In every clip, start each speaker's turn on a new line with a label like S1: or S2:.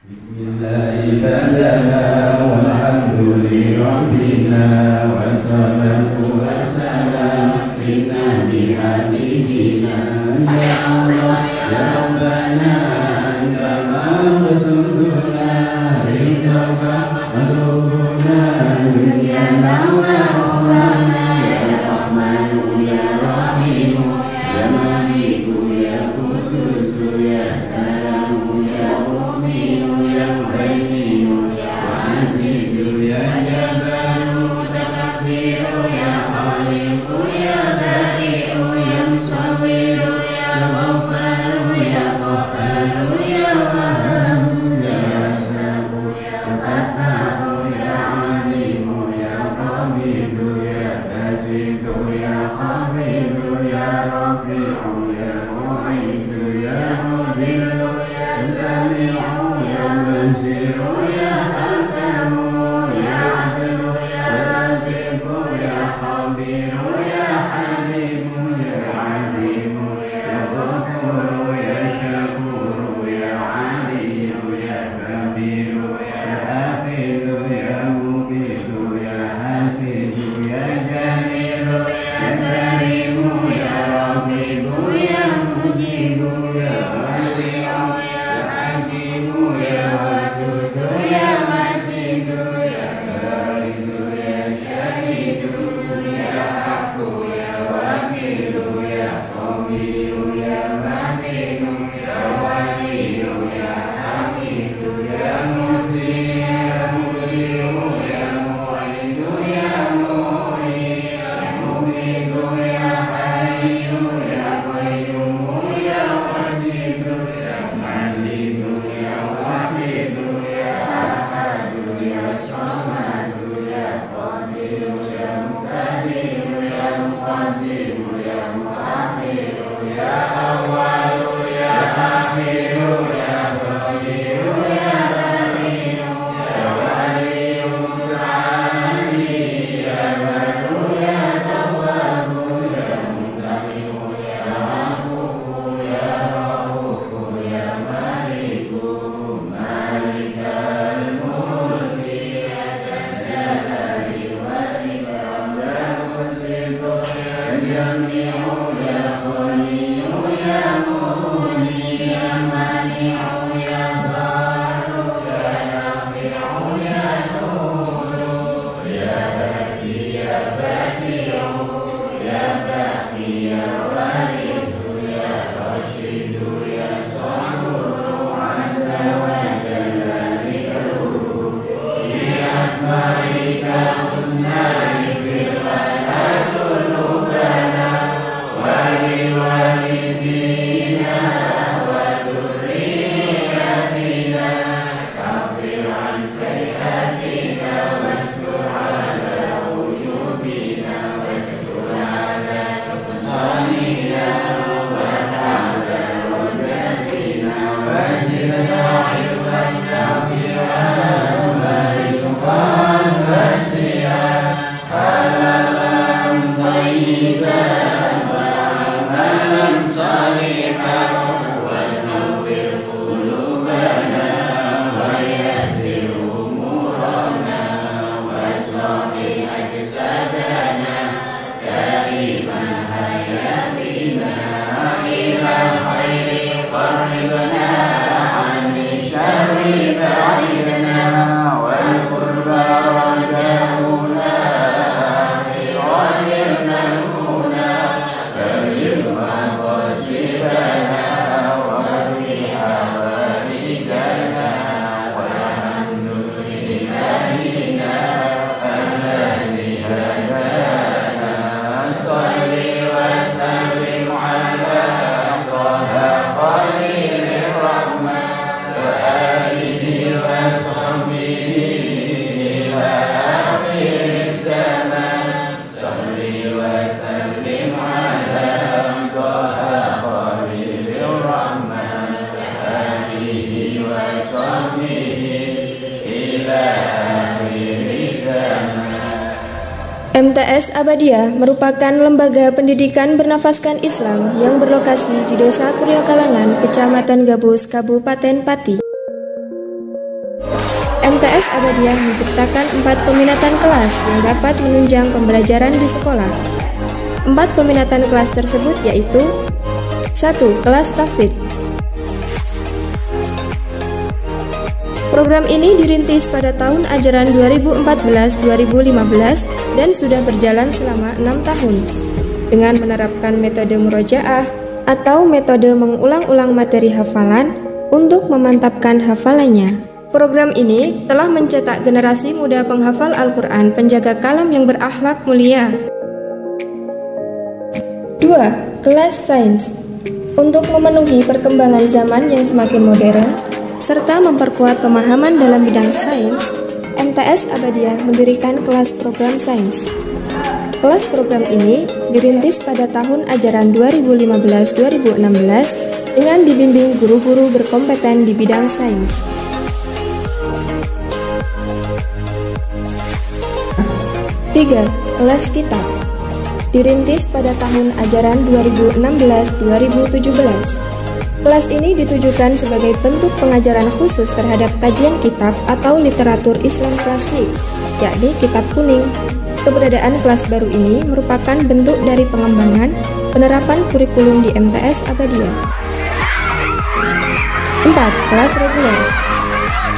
S1: Bismillahirrahmanirrahim. Walhamdulillahirabbilalamin. Wassalatu wassalamu ala habibina. Ya Allah ya Rabbana anta maqsuduna ridha qulubuna dunyana wa ukhrana ya Rahmanu ya Rahimu ya Maliku ya Qudusu ya Salamu ya Mu'minu ya Muhaiminu ya Azizu ya Jabbaru Mutakabbiru ya Khaliqu ya Bari'u ya Musawwiru ya Ghafaru ya Qahharu ya Wahhabu ya Razzaqu ya Fattahu ya Alimu ya Qabidu ya Basitu ya Qabidu ya Rafi'u ya Mu'izu ya Mudillu ya Sami'u ya Basiru ya Hakamu ya Adlu ya Latifu ya Khabiru ya Halimu ya Alimu ya Ghafuru ya Syakuru ya Aliyu ya Kabiru ya Hafidu ya Mubidu ya Hasidu ya Jamilu ya Karimu ya Raqibu ya Mujibu ya Wasi'u ya Hakimu ya Wadudu ya Majidu ya Barizu ya Syahidu ya Haqqu ya Wakilu ya Qawiyu ya Matinu ya Waliyu ya Hamidu ya Musi ya Muliu ya Mu'izu ya Mu'i ya Mumitu ya Hayyu ya Qayyumu ya Wajidu ya Majidu ya Wahidu ya Ahadu ya Samadu ya Qadiru ya Muqtadiru ya Muqaddimu ya Muakhiru ya Awwalu ya Akhiru ya Dhahiru ya Bainu ya Waliyu Muta'ali ya Baru ya Tawwabu ya Muntamimu ya Afufu ya Raufu ya Maliku Malikal Mulki ya Jalali wal Ikram ya Musitu ya Jami'u ya Ghaniyu ya Mughni ya Mani'u ya Baru ya Nafi'u ya Nuru ya Baqi ya Baqi'u ya Baqi ya Warisu ya Rashidu ya Saburu Azza wa Jalla Dhikruhu bi asma'ika husna ighfir lana dhunubana wa liwalidina wa dhurriyyatina kaffir an sayyi'atina wastur ala uyubina wajbur ala nuqsanina wa ta'ala rojatina wa zidna ilman nafi'an wa rizqan wasi'an halalan thayyiban wa amalan salihan wa nawwir qulubana wa yassir umurana wa sahih ajsadana daiman hayatina ila khairi qarribna anni syarri ba'idna wal qurba rajauna akhiran yarnaluna baligna wasibana warriha warijana walhamdulillahina alladhi hadana salli wa sallim ala taha khalilir rahman wa alihi wa sahbihi ila akhir zaman salli wa sallim ala taha khalilir rahman wa alihi wa sahbihi ila akhir zaman.
S2: MTS Ahmadiyah merupakan lembaga pendidikan bernafaskan Islam yang berlokasi di Desa Kuryo Kalangan, Kecamatan Gabus, Kabupaten Pati. MTS Abadiah menciptakan 4 peminatan kelas yang dapat menunjang pembelajaran di sekolah. 4 peminatan kelas tersebut yaitu 1. Kelas Tahfidz. Program ini dirintis pada tahun ajaran 2014-2015 dan sudah berjalan selama 6 tahun dengan menerapkan metode murojaah atau metode mengulang-ulang materi hafalan untuk memantapkan hafalannya. Program ini telah mencetak generasi muda penghafal Al-Quran, penjaga kalam yang berakhlak mulia. 2. Kelas Sains. Untuk memenuhi perkembangan zaman yang semakin modern, serta memperkuat pemahaman dalam bidang sains, MTS Abadiah mendirikan kelas program sains. Kelas program ini dirintis pada tahun ajaran 2015-2016 dengan dibimbing guru-guru berkompeten di bidang sains. 3. Kelas Kitab. Dirintis pada tahun ajaran 2016-2017. Kelas ini ditujukan sebagai bentuk pengajaran khusus terhadap kajian kitab atau literatur Islam klasik, yakni kitab kuning. Keberadaan kelas baru ini merupakan bentuk dari pengembangan penerapan kurikulum di MTS Abadiah. 4. Kelas reguler.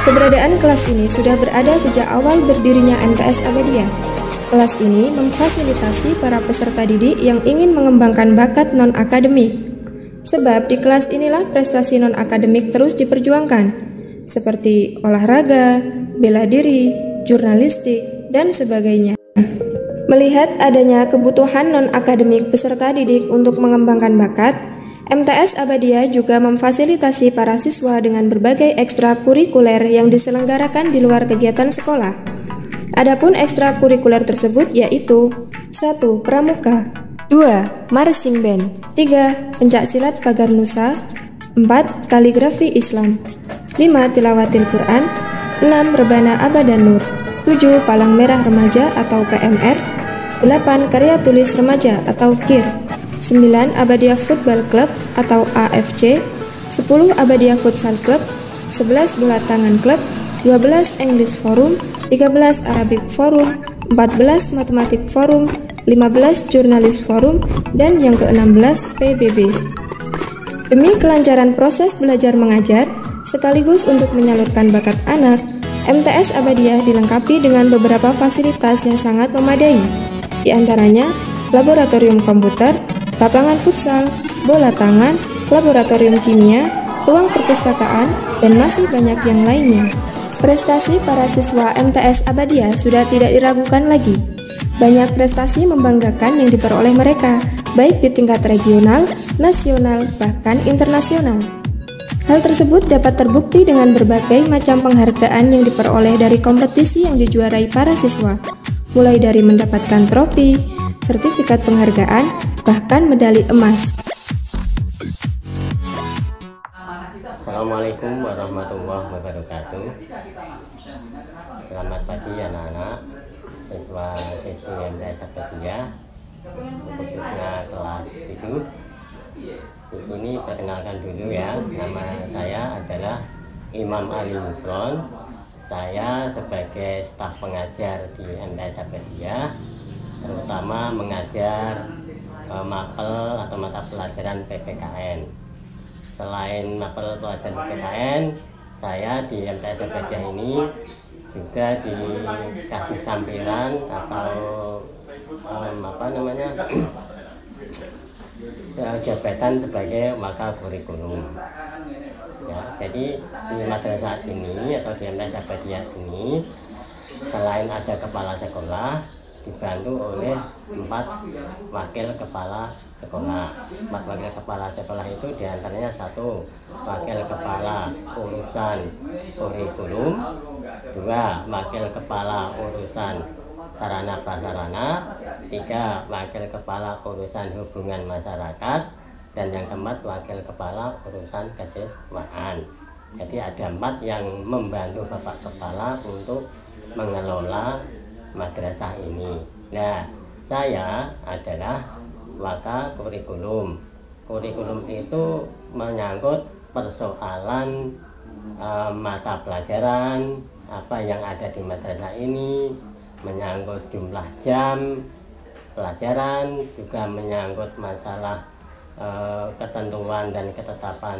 S2: Keberadaan kelas ini sudah berada sejak awal berdirinya MTS Abadiah. Kelas ini memfasilitasi para peserta didik yang ingin mengembangkan bakat non-akademik. Sebab di kelas inilah prestasi non-akademik terus diperjuangkan, seperti olahraga, bela diri, jurnalistik, dan sebagainya. Melihat adanya kebutuhan non-akademik peserta didik untuk mengembangkan bakat, MTS Abadiah juga memfasilitasi para siswa dengan berbagai ekstrakurikuler yang diselenggarakan di luar kegiatan sekolah. Adapun ekstrakurikuler tersebut yaitu 1. Pramuka, 2. Marching Band, 3. Pencaksilat Pagar Nusa, 4. Kaligrafi Islam, 5. Tilawatil Quran, 6. Rebana Abadan Nur, 7. Palang Merah Remaja atau PMR, 8. Karya Tulis Remaja atau KIR, 9. Abadiah Football Club atau AFC, 10. Abadiah Futsal Club, 11. Bola Tangan Club, 12. English Forum, 13 Arabic Forum, 14 Matematik Forum, 15 Jurnalis Forum, dan yang ke-16 PBB. Demi kelancaran proses belajar mengajar, sekaligus untuk menyalurkan bakat anak, MTS Abadiah dilengkapi dengan beberapa fasilitas yang sangat memadai, di antaranya laboratorium komputer, lapangan futsal, bola tangan, laboratorium kimia, ruang perpustakaan, dan masih banyak yang lainnya. Prestasi para siswa MTS Abadiah sudah tidak diragukan lagi. Banyak prestasi membanggakan yang diperoleh mereka, baik di tingkat regional, nasional, bahkan internasional. Hal tersebut dapat terbukti dengan berbagai macam penghargaan yang diperoleh dari kompetisi yang dijuarai para siswa, mulai dari mendapatkan trofi, sertifikat penghargaan, bahkan medali emas.
S1: Assalamualaikum warahmatullahi wabarakatuh. Selamat pagi anak-anak, siswa-siswi MTS Abadiah, khususnya kelas 7. Di sini perkenalkan dulu ya, nama saya adalah Imam Ali Nufron. Saya sebagai staf pengajar di MTS Abadiah, terutama mengajar mapel atau mata pelajaran PPKN. Selain mapel pelajaran PPKN, saya di MTS Abadiah ini juga dikasih sampiran atau jabatan sebagai wakil kurikulum. Ya, jadi di madrasah ini atau di MTS Abadiah ini, selain ada kepala sekolah, dibantu oleh 4 wakil kepala sekolah. 4 wakil kepala sekolah itu diantaranya 1 wakil kepala urusan kurikulum, 2 wakil kepala urusan sarana prasarana, 3 wakil kepala urusan hubungan masyarakat, dan yang keempat wakil kepala urusan kesiswaan. Jadi ada 4 yang membantu bapak kepala untuk mengelola madrasah ini. Nah, saya adalah wakil kurikulum. Kurikulum itu menyangkut persoalan mata pelajaran apa yang ada di madrasah ini, menyangkut jumlah jam pelajaran, juga menyangkut masalah ketentuan dan ketetapan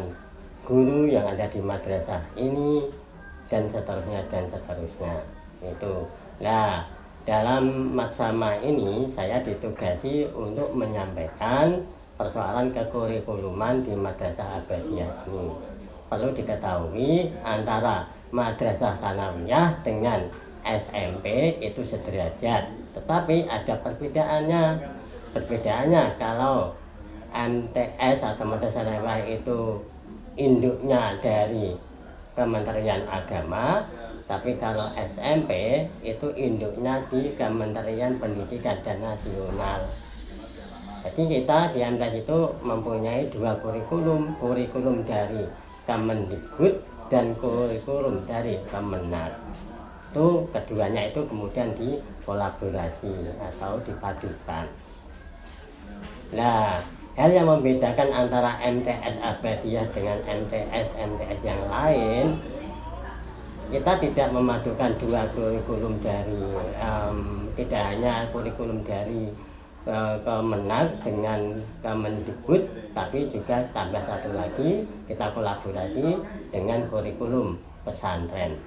S1: guru yang ada di madrasah ini, dan seterusnya dan seterusnya. Itu. Nah, dalam maksama ini saya ditugasi untuk menyampaikan persoalan kekurikuluman di madrasah Abadiyah ini. Perlu diketahui antara madrasah sanawiyah dengan SMP itu sederajat, tetapi ada perbedaannya. Perbedaannya kalau MTS atau madrasah sanawiyah itu induknya dari Kementerian Agama, tapi kalau SMP itu induknya di Kementerian Pendidikan dan Nasional. Jadi kita di MTS itu mempunyai dua kurikulum dari Kemendikbud dan kurikulum dari Kemenak. Itu keduanya itu kemudian dikolaborasi atau dipadukan. Nah, hal yang membedakan antara MTS Abadiyah dengan MTS yang lain, kita tidak memadukan dua kurikulum dari tidak hanya kurikulum dari Kemenak dengan Kemendikbud, tapi juga tambah satu lagi, kita kolaborasi dengan kurikulum pesantren.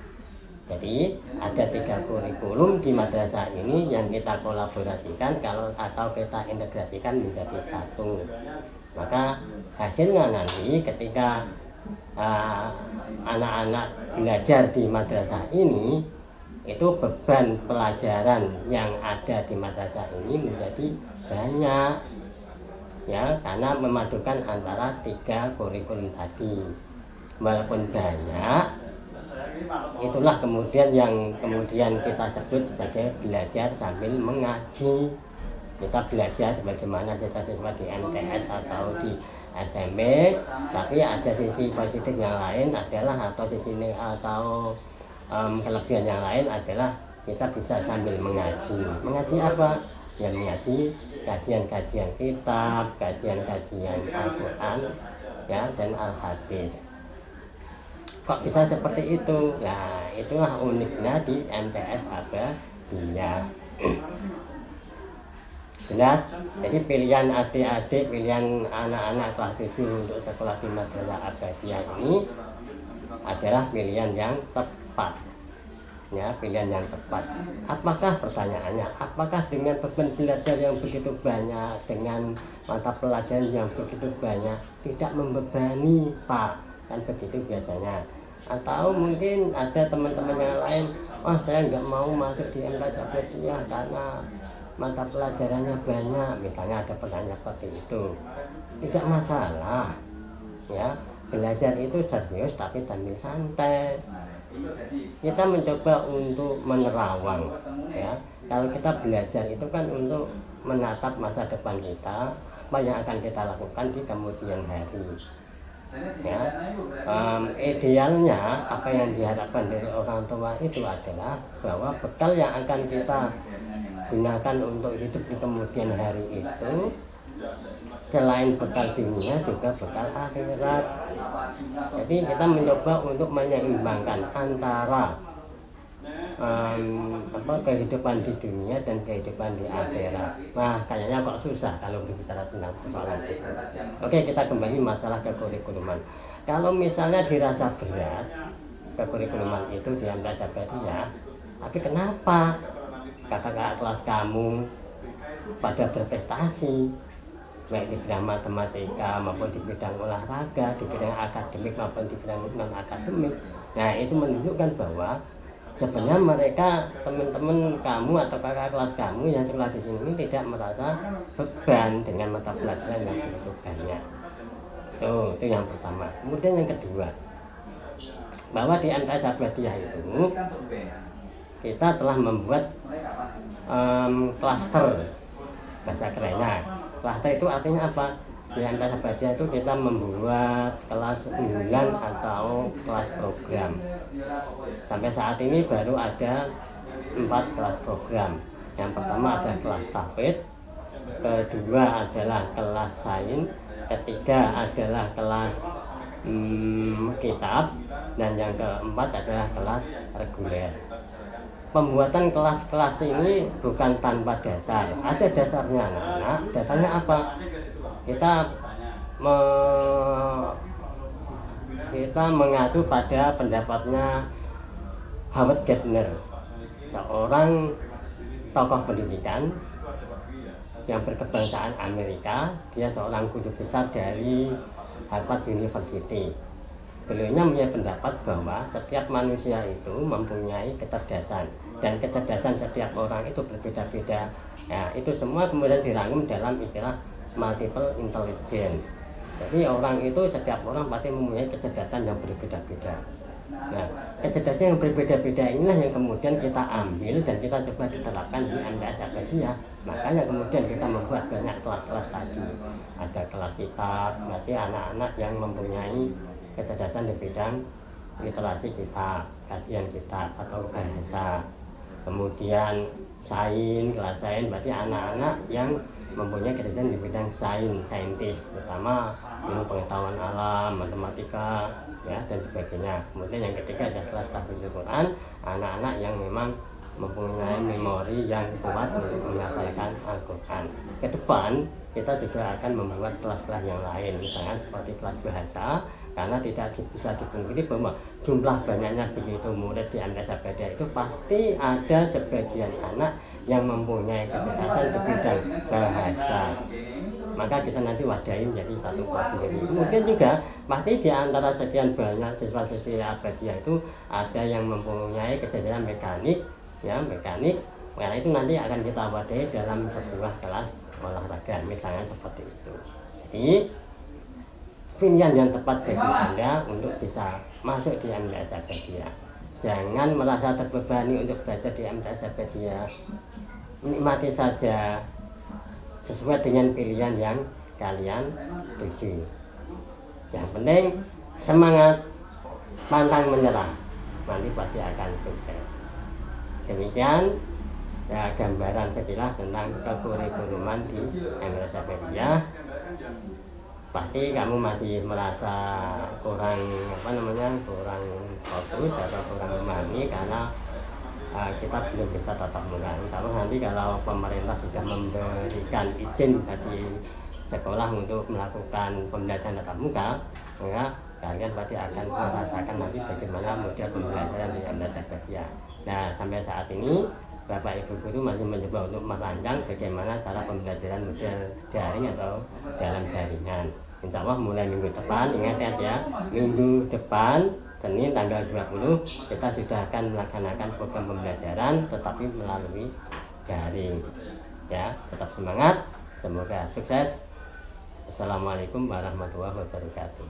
S1: Jadi ada 3 kurikulum di madrasah ini yang kita kolaborasikan atau kita integrasikan menjadi satu. Maka hasilnya nanti ketika anak-anak belajar di madrasah ini, itu beban pelajaran yang ada di madrasah ini menjadi banyak, ya, karena memadukan antara 3 kurikulum tadi. Walaupun banyak, itulah kemudian yang kita sebut sebagai belajar sambil mengaji. Kita belajar sebagaimana siswa-siswa di MTS atau di SMP, tapi ada sisi positif yang lain adalah kelebihan yang lain adalah kita bisa sambil mengaji. Mengaji apa? Ya mengaji kajian-kajian kitab, kajian-kajian Al-Quran, ya, dan Al-Hadis. Kok bisa seperti itu? Nah, itulah uniknya di MTS Abadiyah. Jelas, jadi pilihan adik-adik, pilihan anak-anak kelas 7 untuk sekolah di madrasah Abadiyah ini adalah pilihan yang tepat, ya, pilihan yang tepat. Apakah pertanyaannya? Apakah dengan beban belajar yang begitu banyak, dengan mata pelajaran yang begitu banyak, tidak membebani, Pak? Kan begitu biasanya. Atau mungkin ada teman-teman yang lain, saya nggak mau masuk di MTS Abadiyah karena mata pelajarannya banyak, misalnya ada pertanyaan seperti itu. Tidak masalah, ya. Belajar itu serius tapi sambil santai. Kita mencoba untuk menerawang, ya. Kalau kita belajar itu kan untuk menatap masa depan kita, apa yang akan kita lakukan di kemudian hari, ya. Idealnya apa yang diharapkan dari orang tua itu adalah bahwa bekal yang akan kita gunakan untuk hidup di kemudian hari itu selain bekal dunia juga bekal akhirat. Jadi kita mencoba untuk menyeimbangkan antara kehidupan di dunia dan kehidupan di akhirat. Nah, kayaknya kok susah kalau berbicara tentang persoalan itu. Oke, kita kembali masalah kekurikuluman. Kalau misalnya dirasa berat kekurikuluman itu di MTS Abadiyah, tapi kenapa kakak-kakak kelas kamu pada berprestasi, baik di bidang matematika maupun di bidang olahraga, di bidang akademik maupun di bidang non-akademik? Nah, itu menunjukkan bahwa sebenarnya mereka, teman-teman kamu atau kakak kelas kamu yang sekolah di sini tidak merasa beban dengan mata pelajaran yang begitu banyak. Itu yang pertama. Kemudian yang kedua, bahwa di MTS Abadiyah itu kita telah membuat klaster, bahasa kerennya. Klaster itu artinya apa? Di MTS Abadiyah itu kita membuat kelas unggulan atau kelas program. Sampai saat ini baru ada 4 kelas program. Yang pertama ada kelas tahfidz, kedua adalah kelas sains, ketiga adalah kelas kitab, dan yang keempat adalah kelas reguler. Pembuatan kelas-kelas ini bukan tanpa dasar, ada dasarnya anak-anak. Dasarnya apa? Kita mengacu pada pendapatnya Howard Gardner, seorang tokoh pendidikan yang berkebangsaan Amerika. Dia seorang guru besar dari Harvard University. Beliau punya pendapat bahwa setiap manusia itu mempunyai kecerdasan, dan kecerdasan setiap orang itu berbeda-beda. Nah, itu semua kemudian dirangkum dalam istilah multiple intelligence. Jadi orang itu, setiap orang pasti mempunyai kecerdasan yang berbeda-beda. Nah, kecerdasan yang berbeda-beda inilah yang kemudian kita ambil dan kita coba diterapkan di MTS Abadiyah. Makanya kemudian kita membuat banyak kelas-kelas tadi. Ada kelas kitab, berarti anak-anak yang mempunyai kecerdasan di bidang literasi kitab, kajian kitab atau bahasa. Kemudian sains, kelas sains, berarti anak-anak yang mempunyai kecerdasan di bidang saintis, terutama ilmu pengetahuan alam, matematika, ya, dan sebagainya. Kemudian yang ketiga adalah kelas tahfidzul Quran, anak-anak yang memang mempunyai memori yang kuat untuk menghafalkan Al-Quran. Ke depan kita juga akan membuat kelas-kelas yang lain, misalnya seperti kelas bahasa, karena tidak bisa dipungkiri bahwa jumlah banyaknya begitu murid di MTS Abadiyah itu pasti ada sebagian anak yang mempunyai kecerdasan di bidang bahasa. Maka kita nanti wadain jadi satu kelas sendiri. Kemudian juga pasti di antara sekian banyak siswa-siswi Abadiyah itu ada yang mempunyai kecerdasan mekanik, ya, mekanik. Karena itu nanti akan kita wadai dalam sebuah kelas olahraga, misalnya seperti itu. Jadi pilihan yang tepat bagi Anda untuk bisa masuk di MTS Abadiyah. Jangan merasa terbebani untuk belajar di MTS Abadiyah. Nikmati saja sesuai dengan pilihan yang kalian tuju. Yang penting semangat, pantang menyerah, nanti pasti akan sukses. Demikian ya gambaran sekilas tentang kekurikuluman di MTS Abadiyah. Pasti kamu masih merasa kurang kurang fokus atau kurang memahami karena kita belum bisa tatap muka. Kalau pemerintah sudah memberikan izin bagi sekolah untuk melakukan pembelajaran tatap muka, maka kalian pasti akan merasakan nanti bagaimana model pembelajaran di MTS Abadiyah. Nah, sampai saat ini Bapak Ibu guru masih mencoba untuk merancang bagaimana cara pembelajaran model daring atau dalam jaringan. Insya Allah mulai minggu depan, ingat ya, minggu depan Senin tanggal 20 kita sudah akan melaksanakan program pembelajaran tetapi melalui daring. Ya, tetap semangat, semoga sukses. Assalamualaikum warahmatullahi wabarakatuh.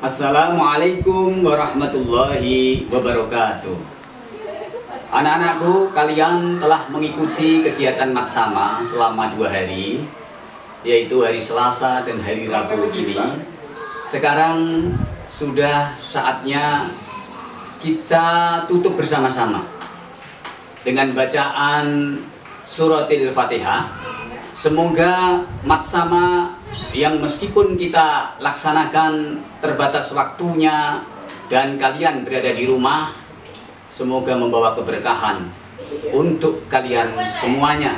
S3: Assalamualaikum warahmatullahi wabarakatuh. Anak-anakku, kalian telah mengikuti kegiatan Maksama selama 2 hari, yaitu hari Selasa dan hari Rabu ini. Sekarang sudah saatnya kita tutup bersama-sama dengan bacaan suratil Fatihah. Semoga Maksama yang meskipun kita laksanakan terbatas waktunya dan kalian berada di rumah, semoga membawa keberkahan untuk kalian semuanya.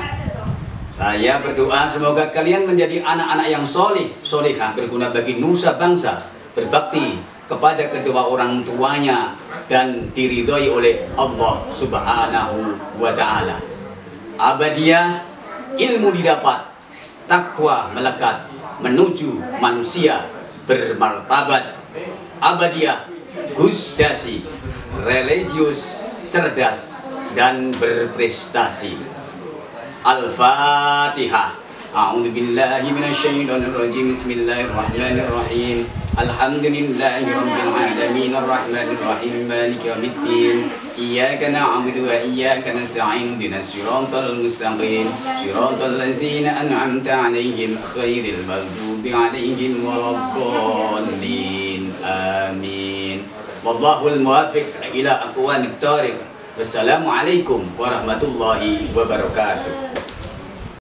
S3: Saya berdoa semoga kalian menjadi anak-anak yang soleh, solehah, berguna bagi nusa bangsa, berbakti kepada kedua orang tuanya, dan diridhoi oleh Allah Subhanahu wa Ta'ala. Abadiyah, ilmu didapat, takwa melekat, menuju manusia bermartabat. Abadiyah, gusdasi, religius, cerdas, dan berprestasi. Al-Fatihah. A'udzu billahi minasyaitonir rajim. Bismillahirrahmanirrahim. Alhamdulillahirabbil alamin arrahmanir rahim maliki yaumiddin. Iyyaka na'budu wa iyyaka nasta'in. Ihdinas siratal mustaqim. Siratal ladzina an'amta 'alaihim ghairil maghdubi 'alaihim waladdallin. Amin. Wallahul muwaffiq ila aqwamit thariq. Wassalamualaikum warahmatullahi wabarakatuh.